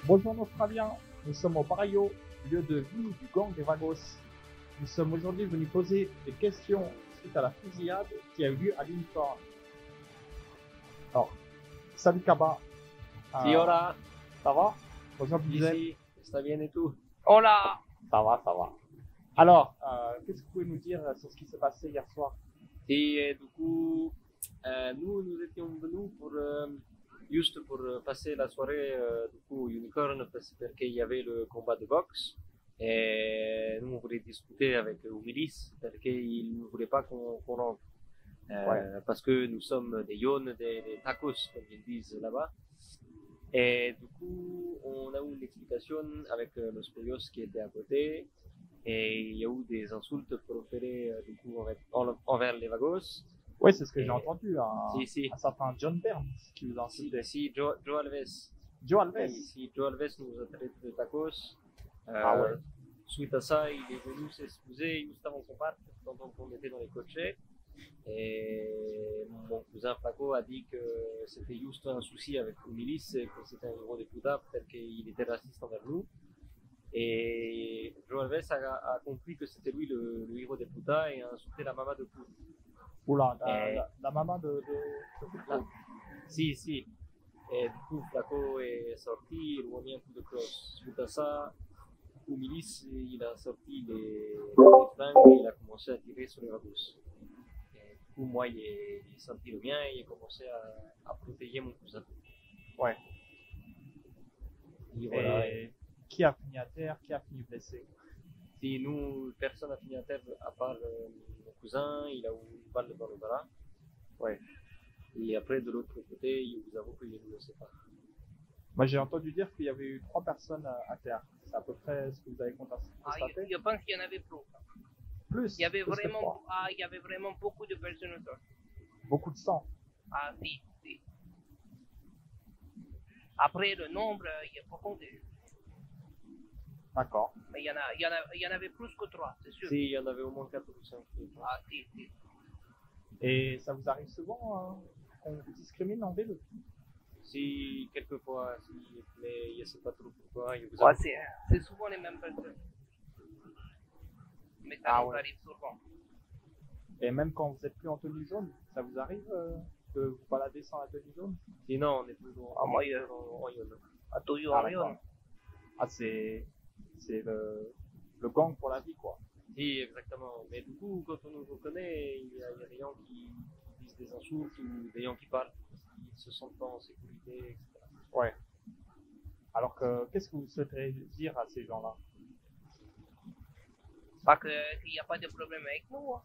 Bonjour Australiens, nous sommes au Barrio, lieu de vie du gang des Vagos. Nous sommes aujourd'hui venus poser des questions suite à la fusillade qui a eu lieu à l'Unicorn. Alors, salut Kaba. Sí, hola, Ça va? Bonjour sí, Bizel. sí, está bien, ¿y tú? Hola. Ça va, ça va. Alors, qu'est-ce que vous pouvez nous dire sur ce qui s'est passé hier soir? Sí, du coup, nous étions venus juste pour passer la soirée du coup, au Unicorn parce qu'il y avait le combat de boxe. Et nous, on voulait discuter avec Umilis parce qu'il ne voulait pas qu'on rentre. Parce que nous sommes des yons, des tacos, comme ils disent là-bas. Et du coup, on a eu une explication avec le Spurios qui était à côté. Et il y a eu des insultes proférées du coup envers les Vagos. Oui, c'est ce que Et- j'ai entendu. Si. Un certain John Burns qui vous a Si, insulté. si Joe Alves. Joe Alves. Si Joe Alves nous a traité de tacos. Ah ouais. Suite à ça, il est venu s'excuser juste avant qu'on parte, pendant qu'on était dans les cochers. Et mon cousin Flaco a dit que c'était juste un souci avec Umilis, et que c'était un héros de Puta, peut-être qu'il était raciste envers nous. Et Joe Alves a compris que c'était lui le héros de Puta et a insulté la maman de Puta. Oula, Et- la maman de Là. Si. Et du coup, Flaco est sorti, il lui a mis un coup de crosse. Suite à ça, Umilis, il a sorti les flingues et il a commencé à tirer sur les Vagos. Et du coup, moi, j'ai sorti le mien et j'ai commencé à protéger mon cousin. Ouais. Et voilà. Et qui a fini à terre, qui a fini blessé? Si nous, personne n'a fini à terre à part mon cousin, il a eu une balle dans le bras. Ouais. Et après, de l'autre côté, je vous avoue que je ne le sais pas. Moi, j'ai entendu dire qu'il y avait eu 3 personnes à terre. C'est à peu près ce que vous avez constaté. Je pense qu'il y en avait plus. Plus. Il y avait plus que vraiment, 3. il y avait vraiment beaucoup de personnes au sol. Beaucoup de sang. Ah, si. Après, le nombre, il n'y a pas compté. D'accord. Mais il y en avait plus que 3, c'est sûr. Si, il y en avait au moins 4 ou 5. Ah, si. Et ça vous arrive souvent qu'on vous discrimine en ville? Si, quelquefois, si, mais je ne sais pas trop pourquoi. Je vous Ouais, avoue. c'est souvent les mêmes personnes. Mais ça nous arrive souvent. Et même quand vous êtes plus en tenue jaune, ça vous arrive de vous balader sans la tenue jaune? Sinon, on est toujours Ah, moi, en Yonne. À Toyo, Ah, en Lyon. d'accord. Ah, c'est le gang pour la vie, quoi. Si, exactement. Mais du coup, quand on nous reconnaît, il y a des gens qui disent des insultes ou des gens qui parlent parce qu'ils se sentent pas en sécurité, etc. Ouais. Alors que, qu'est-ce que vous souhaiteriez dire à ces gens-là? Pas qu'il n'y a pas de problème avec nous. Hein.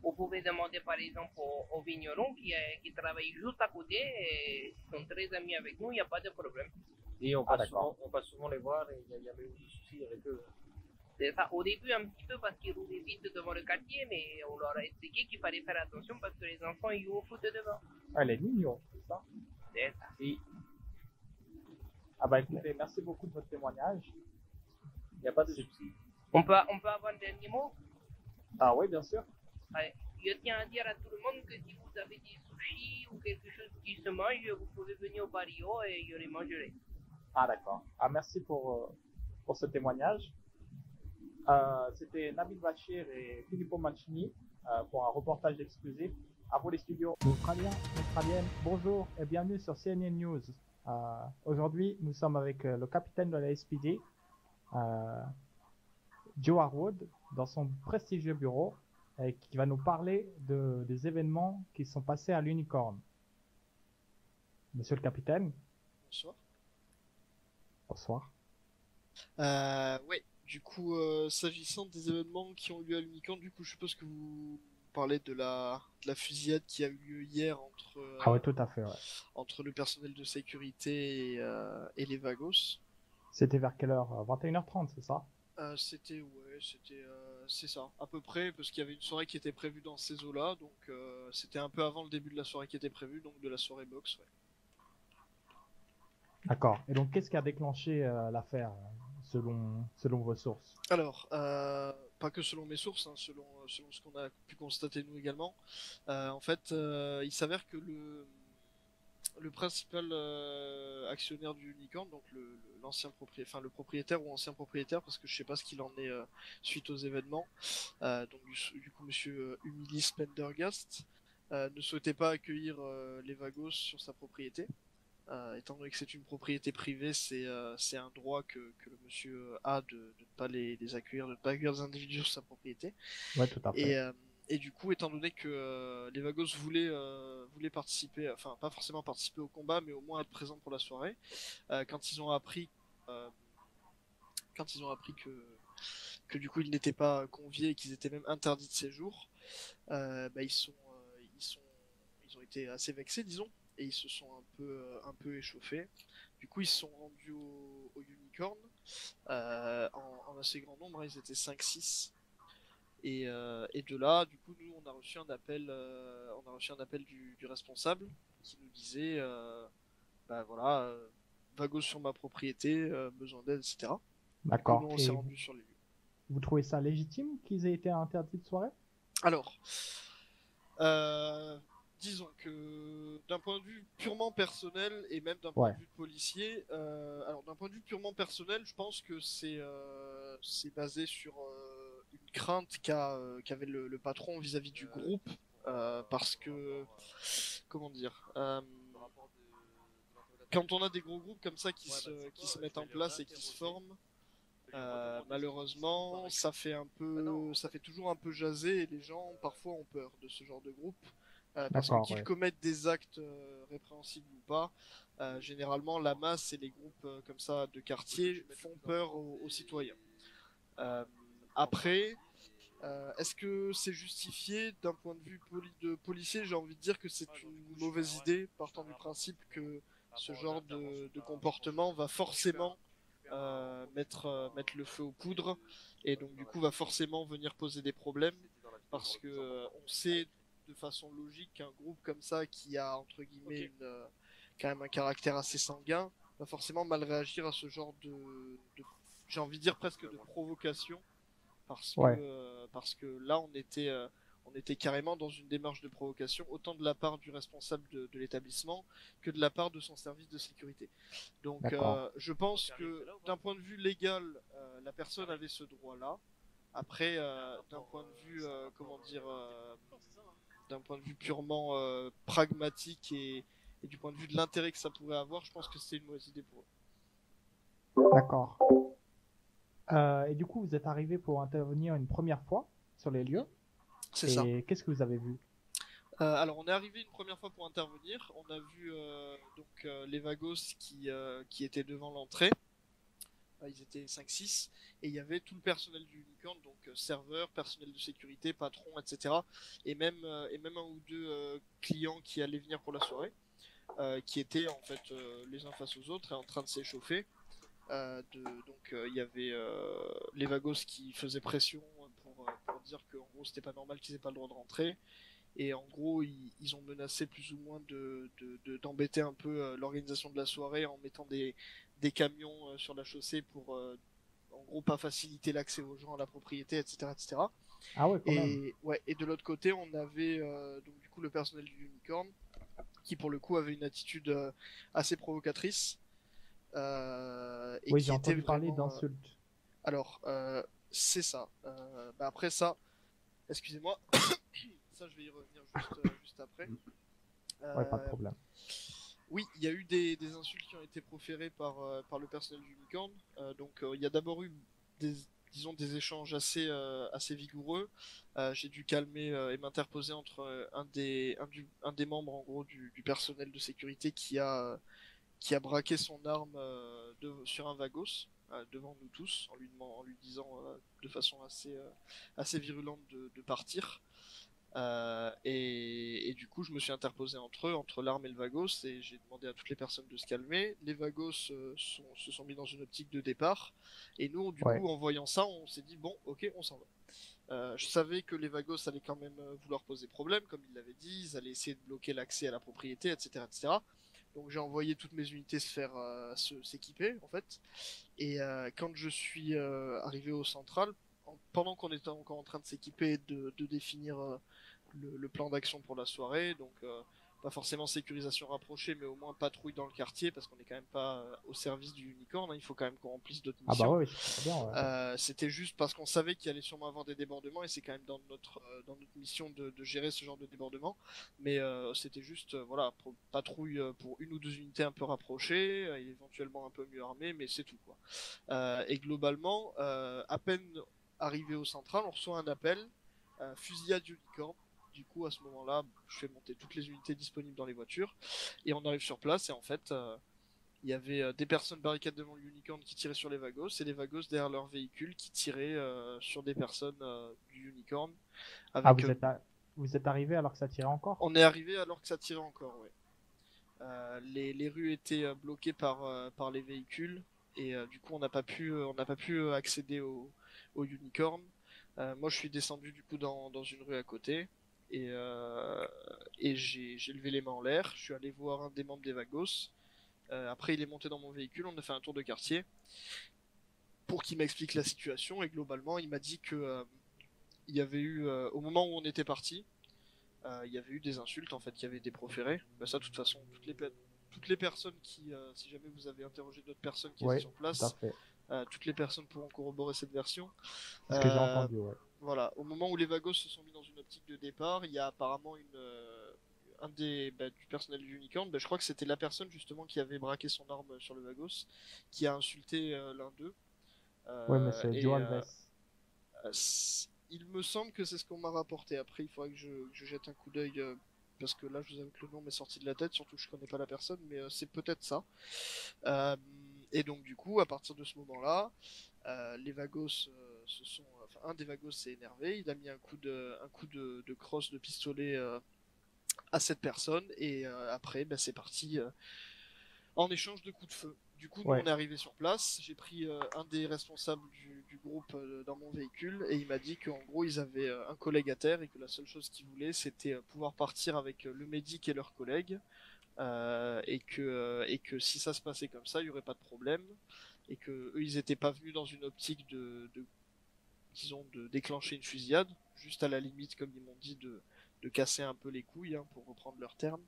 Vous pouvez demander par exemple aux vignerons qui travaillent juste à côté et sont très amis avec nous, il n'y a pas de problème. Et on Ah, passe, d'accord. on passe souvent les voir et il n'y a jamais eu de soucis avec eux. C'est ça, au début un petit peu parce qu'ils roulaient vite devant le quartier, mais on leur a expliqué qu'il fallait faire attention parce que les enfants ils jouent au foot devant. Ah, les mignons, c'est ça? C'est ça. Si, Ah bah écoutez, merci beaucoup de votre témoignage. il n'y a pas de soucis. On peut avoir un dernier mot. Ah oui, bien sûr. Allez, je tiens à dire à tout le monde que si vous avez des sushis ou quelque chose qui se mange, vous pouvez venir au barrio et je les mangerai. Ah d'accord. Ah merci pour ce témoignage. C'était Nabil Bachir et Filippo Mancini pour un reportage exclusif. À vous les studios. Australiens, Australiennes, bonjour et bienvenue sur CNN News. Aujourd'hui, nous sommes avec le capitaine de la SPD, Joe Harwood, dans son prestigieux bureau, et qui va nous parler des événements qui sont passés à l'Unicorn. Monsieur le capitaine, Bonsoir. bonsoir. Ouais, du coup, s'agissant des événements qui ont eu lieu à l'Unicorn, du coup, je suppose que vous parlez de la fusillade qui a eu lieu hier Ah oui, tout à fait, ouais. entre le personnel de sécurité et les Vagos. C'était vers quelle heure? 21h30, c'est ça? C'est ça, à peu près, parce qu'il y avait une soirée qui était prévue dans ces eaux-là, donc c'était un peu avant le début de la soirée qui était prévue, donc de la soirée boxe, ouais. D'accord. Et donc, qu'est-ce qui a déclenché l'affaire, selon vos sources? Alors, pas que selon mes sources, hein, selon ce qu'on a pu constater nous également. En fait, il s'avère que le principal actionnaire du Unicorn, donc l'ancien propriétaire, enfin le propriétaire ou ancien propriétaire, parce que je sais pas ce qu'il en est suite aux événements. Donc du coup, Monsieur Humilis Pendergast ne souhaitait pas accueillir les Vagos sur sa propriété. Étant donné que c'est une propriété privée, c'est un droit que le monsieur a de ne pas les accueillir, de ne pas accueillir des individus sur sa propriété. Ouais, tout à fait. Et du coup, étant donné que les Vagos voulaient participer, enfin pas forcément participer au combat, mais au moins être présents pour la soirée, quand ils ont appris que du coup ils n'étaient pas conviés et qu'ils étaient même interdits de séjour, ils ont été assez vexés, disons, et ils se sont un peu échauffés. Du coup, ils se sont rendus au Unicorn en assez grand nombre, hein, ils étaient 5-6. Et de là, du coup, nous, on a reçu un appel du responsable qui nous disait, bah voilà, Vagos sur ma propriété, besoin d'aide, etc. Du coup, D'accord. nous, on Et s'est rendu sur les lieux. vous trouvez ça légitime qu'ils aient été interdits de soirée? Alors, disons que d'un point de vue purement personnel et même d'un point de vue de policier, alors d'un point de vue purement personnel, je pense que c'est basé sur une crainte qu'avait le patron vis-à-vis du groupe, parce que, comment dire, quand on a des gros groupes comme ça qui se mettent en place et qui se forment, malheureusement, ça fait toujours un peu jaser et les gens parfois ont peur de ce genre de groupe. Parce que qu'ils commettent des actes répréhensibles ou pas, généralement la masse et les groupes comme ça de quartier font peur aux citoyens. Après, est-ce que c'est justifié d'un point de vue de policier? J'ai envie de dire que c'est une mauvaise idée, partant du principe que ce genre de comportement va forcément mettre le feu aux poudres et donc du coup va forcément venir poser des problèmes parce que on sait de façon logique qu'un groupe comme ça qui a entre guillemets quand même un caractère assez sanguin va forcément mal réagir à ce genre de j'ai envie de dire presque de provocation parce que là on était carrément dans une démarche de provocation, autant de la part du responsable de l'établissement que de la part de son service de sécurité. Donc je pense que d'un point de vue légal, la personne avait ce droit-là. Après, d'un point de vue, d'un point de vue purement pragmatique et du point de vue de l'intérêt que ça pourrait avoir, je pense que c'est une mauvaise idée pour eux. D'accord. Et du coup, vous êtes arrivé pour intervenir une première fois sur les lieux. C'est ça. Et qu'est-ce que vous avez vu? Alors, on est arrivé une première fois pour intervenir. On a vu les Vagos qui étaient devant l'entrée. Ils étaient 5-6. Et il y avait tout le personnel du Unicorn, donc serveur, personnel de sécurité, patron, etc. Et même un ou deux clients qui allaient venir pour la soirée, qui étaient en fait les uns face aux autres et en train de s'échauffer. Donc il y avait les Vagos qui faisaient pression pour dire qu'en gros c'était pas normal qu'ils aient pas le droit de rentrer et en gros ils ont menacé plus ou moins d'embêter un peu l'organisation de la soirée en mettant des camions sur la chaussée pour en gros pas faciliter l'accès aux gens à la propriété, etc. Ah ouais, quand même. Et de l'autre côté on avait donc du coup le personnel du Unicorn qui pour le coup avait une attitude assez provocatrice. Oui, j'ai entendu parler d'insultes. Alors, c'est ça. Après ça, excusez-moi, ça je vais y revenir juste après. Ouais, pas de problème. Oui, il y a eu des insultes qui ont été proférées par le personnel du Unicorn. Donc, il y a d'abord eu des échanges assez vigoureux. J'ai dû calmer et m'interposer entre un des membres en gros du personnel de sécurité qui a braqué son arme sur un Vagos devant nous tous en lui disant de façon assez virulente de partir. Et du coup je me suis interposé entre l'arme et le Vagos et j'ai demandé à toutes les personnes de se calmer. Les Vagos se sont mis dans une optique de départ et nous du coup en voyant ça on s'est dit bon ok on s'en va. Je savais que les Vagos allaient quand même vouloir poser problème comme ils l'avaient dit, ils allaient essayer de bloquer l'accès à la propriété, etc. Donc j'ai envoyé toutes mes unités s'équiper en fait. Et quand je suis arrivé au central, pendant qu'on était encore en train de s'équiper, de définir le plan d'action pour la soirée, donc pas forcément sécurisation rapprochée, mais au moins patrouille dans le quartier, parce qu'on est quand même pas au service du Unicorn, hein, il faut quand même qu'on remplisse d'autres Ah missions. bah ouais, c'est très bien. Ouais. C'était juste parce qu'on savait qu'il allait sûrement avoir des débordements, et c'est quand même dans notre mission de gérer ce genre de débordement. Mais c'était juste, voilà, patrouille pour une ou deux unités un peu rapprochées, et éventuellement un peu mieux armées, mais c'est tout, quoi. Et globalement, à peine arrivé au central, on reçoit un appel, fusillade Unicorn. Du coup, à ce moment-là, je fais monter toutes les unités disponibles dans les voitures, et on arrive sur place, et en fait, il y avait des personnes barricades devant le Unicorn qui tiraient sur les Vagos, et les Vagos derrière leur véhicule qui tiraient sur des personnes du Unicorn. Ah, Avec, vous êtes arrivé alors que ça tirait encore? on est arrivé alors que ça tirait encore, ouais. Les rues étaient bloquées par les véhicules, et du coup, on n'a pas pu accéder au Unicorn. Moi, je suis descendu du coup dans une rue à côté, et j'ai levé les mains en l'air. Je suis allé voir un des membres des Vagos. Après, il est monté dans mon véhicule, on a fait un tour de quartier pour qu'il m'explique la situation, et globalement, il m'a dit que il y avait eu, au moment où on était parti, il y avait eu des insultes en fait qui avaient été proférées. Bah, ça, de toute façon, toutes les personnes qui, si jamais vous avez interrogé d'autres personnes qui étaient sur Tout à place, fait. toutes les personnes pourront corroborer cette version. C'est ce que j'ai entendu, ouais. Voilà, au moment où les Vagos se sont mis dans une optique de départ, il y a apparemment du personnel du Unicorn, je crois que c'était la personne justement qui avait braqué son arme sur le Vagos, qui a insulté l'un d'eux. Ouais, mais c'est et, Joe Alves. Il me semble que c'est ce qu'on m'a rapporté. Après, il faudrait que je jette un coup d'œil, parce que là, je vous avoue que le nom m'est sorti de la tête, surtout que je connais pas la personne, mais c'est peut-être ça. Et donc, du coup, à partir de ce moment-là, les Vagos un des Vagos s'est énervé, il a mis un coup de crosse de pistolet à cette personne, et après, c'est parti en échange de coups de feu. Du coup, nous, Ouais. on est arrivé sur place, j'ai pris un des responsables du groupe dans mon véhicule, et il m'a dit qu'en gros, ils avaient un collègue à terre, et que la seule chose qu'ils voulaient, c'était pouvoir partir avec le médic et leurs collègues, et que si ça se passait comme ça, il n'y aurait pas de problème, et que eux, ils étaient pas venus dans une optique disons, de déclencher une fusillade, juste à la limite, comme ils m'ont dit, de casser un peu les couilles, hein, pour reprendre leurs termes,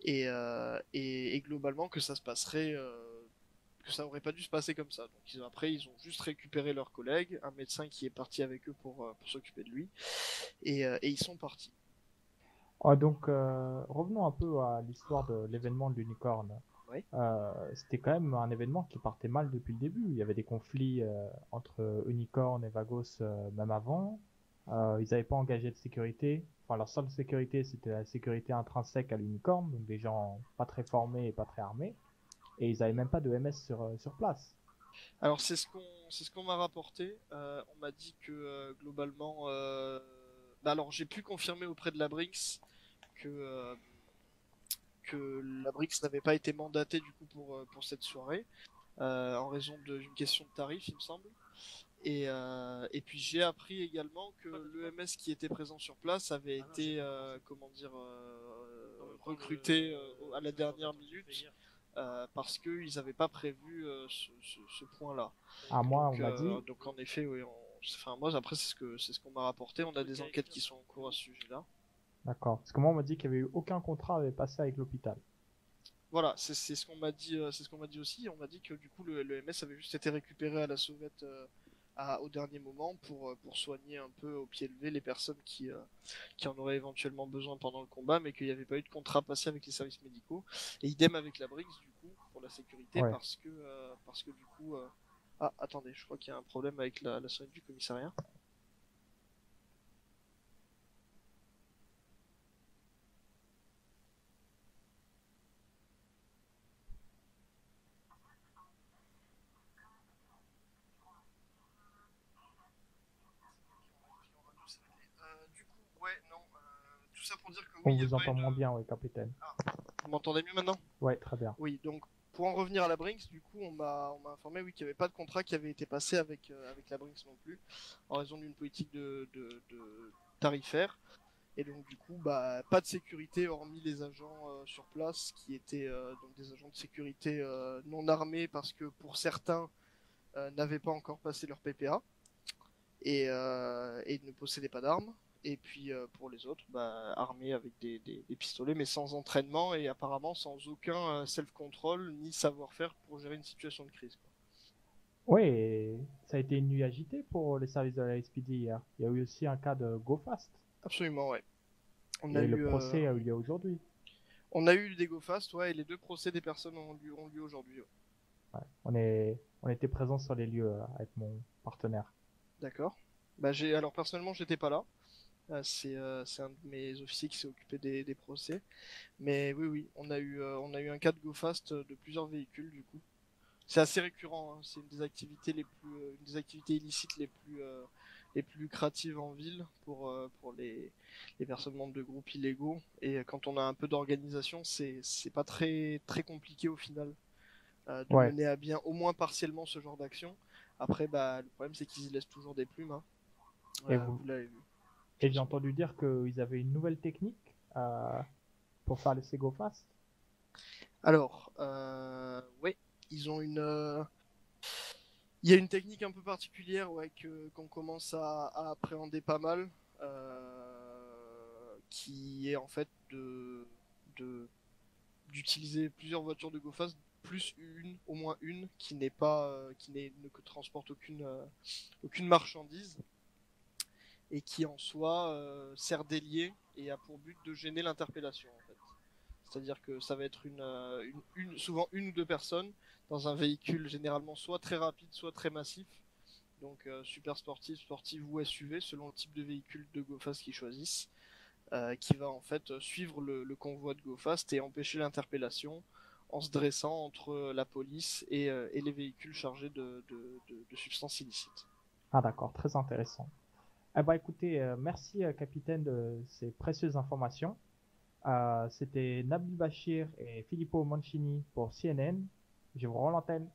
et globalement que ça se passerait, que ça aurait pas dû se passer comme ça. Donc après, ils ont juste récupéré leur collègue, un médecin qui est parti avec eux pour s'occuper de lui, et ils sont partis. Ah, donc, revenons un peu à l'histoire de l'événement de l'Unicorn. Oui. C'était quand même un événement qui partait mal depuis le début. Il y avait des conflits entre Unicorn et Vagos même avant. Ils n'avaient pas engagé de sécurité. Enfin, leur seule sécurité, c'était la sécurité intrinsèque à l'Unicorn, donc des gens pas très formés et pas très armés. Et ils n'avaient même pas de MS sur place. Alors c'est ce qu'on m'a rapporté. On m'a dit que globalement, alors j'ai pu confirmer auprès de la Brinks que la Brix n'avait pas été mandatée du coup pour cette soirée, en raison d'une question de tarif, il me semble. Et puis j'ai appris également que l'EMS qui était présent sur place avait été recruté à la dernière minute, parce qu'ils n'avaient pas prévu ce point-là. Ah, moi, Donc, on m'a dit. donc en effet, oui, enfin moi après c'est ce qu'on m'a rapporté. On a des enquêtes qui sont en cours à ce sujet-là. D'accord. Parce que moi, on m'a dit qu'il n'y avait eu aucun contrat avait passé avec l'hôpital. Voilà, c'est ce qu'on m'a dit, c'est ce qu'on m'a dit aussi. On m'a dit que du coup le MS avait juste été récupéré à la sauvette au dernier moment pour soigner un peu au pied levé les personnes qui en auraient éventuellement besoin pendant le combat, mais qu'il n'y avait pas eu de contrat passé avec les services médicaux. Et idem avec la Briggs du coup pour la sécurité, Ouais. parce que du coup ah attendez, je crois qu'il y a un problème avec la sonnette du commissariat. Du coup, ouais, non, tout ça pour dire que oui, On il y a vous pas entend eu de- moins bien, oui, capitaine. Vous m'entendez mieux maintenant? Ouais, très bien. Oui, donc pour en revenir à la Brinks, du coup, on m'a informé, oui, qu'il n'y avait pas de contrat qui avait été passé avec la Brinks non plus, en raison d'une politique de tarifaire. Et donc du coup, pas de sécurité hormis les agents sur place, qui étaient donc des agents de sécurité non armés, parce que pour certains n'avaient pas encore passé leur PPA et ne possédaient pas d'armes. Et puis pour les autres, bah, armés avec des pistolets, mais sans entraînement et apparemment sans aucun self-control ni savoir-faire pour gérer une situation de crise, quoi. Oui, et ça a été une nuit agitée pour les services de la SPD hier. Il y a eu aussi un cas de Go Fast. Absolument, ouais. On Et le procès a eu lieu aujourd'hui. On a eu des Go Fast, ouais, et les 2 procès des personnes ont lieu aujourd'hui. Ouais. Ouais, on était présents sur les lieux avec mon partenaire. D'accord. Bah, alors personnellement, j'étais pas là. C'est un de mes officiers qui s'est occupé des procès. Mais oui, on a eu un cas de Go Fast de plusieurs véhicules du coup. C'est assez récurrent, hein. C'est une des activités une des activités illicites les plus lucratives en ville pour les personnes membres de groupes illégaux. Et quand on a un peu d'organisation, c'est pas très compliqué au final de Ouais. mener à bien au moins partiellement ce genre d'action. Après, bah, le problème c'est qu'ils y laissent toujours des plumes, hein. Et Vous l'avez vu. Et j'ai entendu dire qu'ils avaient une nouvelle technique pour faire les Go Fast. Alors, ouais, ils ont il y a une technique un peu particulière, ouais, qu'on commence à appréhender pas mal, qui est en fait d'utiliser plusieurs voitures de GoFast, plus au moins une, ne transporte aucune marchandise, et qui en soi sert d'ailier et a pour but de gêner l'interpellation, en fait. C'est-à-dire que ça va être souvent une ou 2 personnes dans un véhicule généralement soit très rapide, soit très massif. Donc super sportif, sportive ou SUV selon le type de véhicule de GoFast qu'ils choisissent, qui va en fait suivre le convoi de GoFast et empêcher l'interpellation en se dressant entre la police et les véhicules chargés de substances illicites. Ah d'accord, très intéressant. Eh ben, écoutez, merci capitaine de ces précieuses informations. C'était Nabil Bachir et Filippo Mancini pour CNN. Je vous rends l'antenne.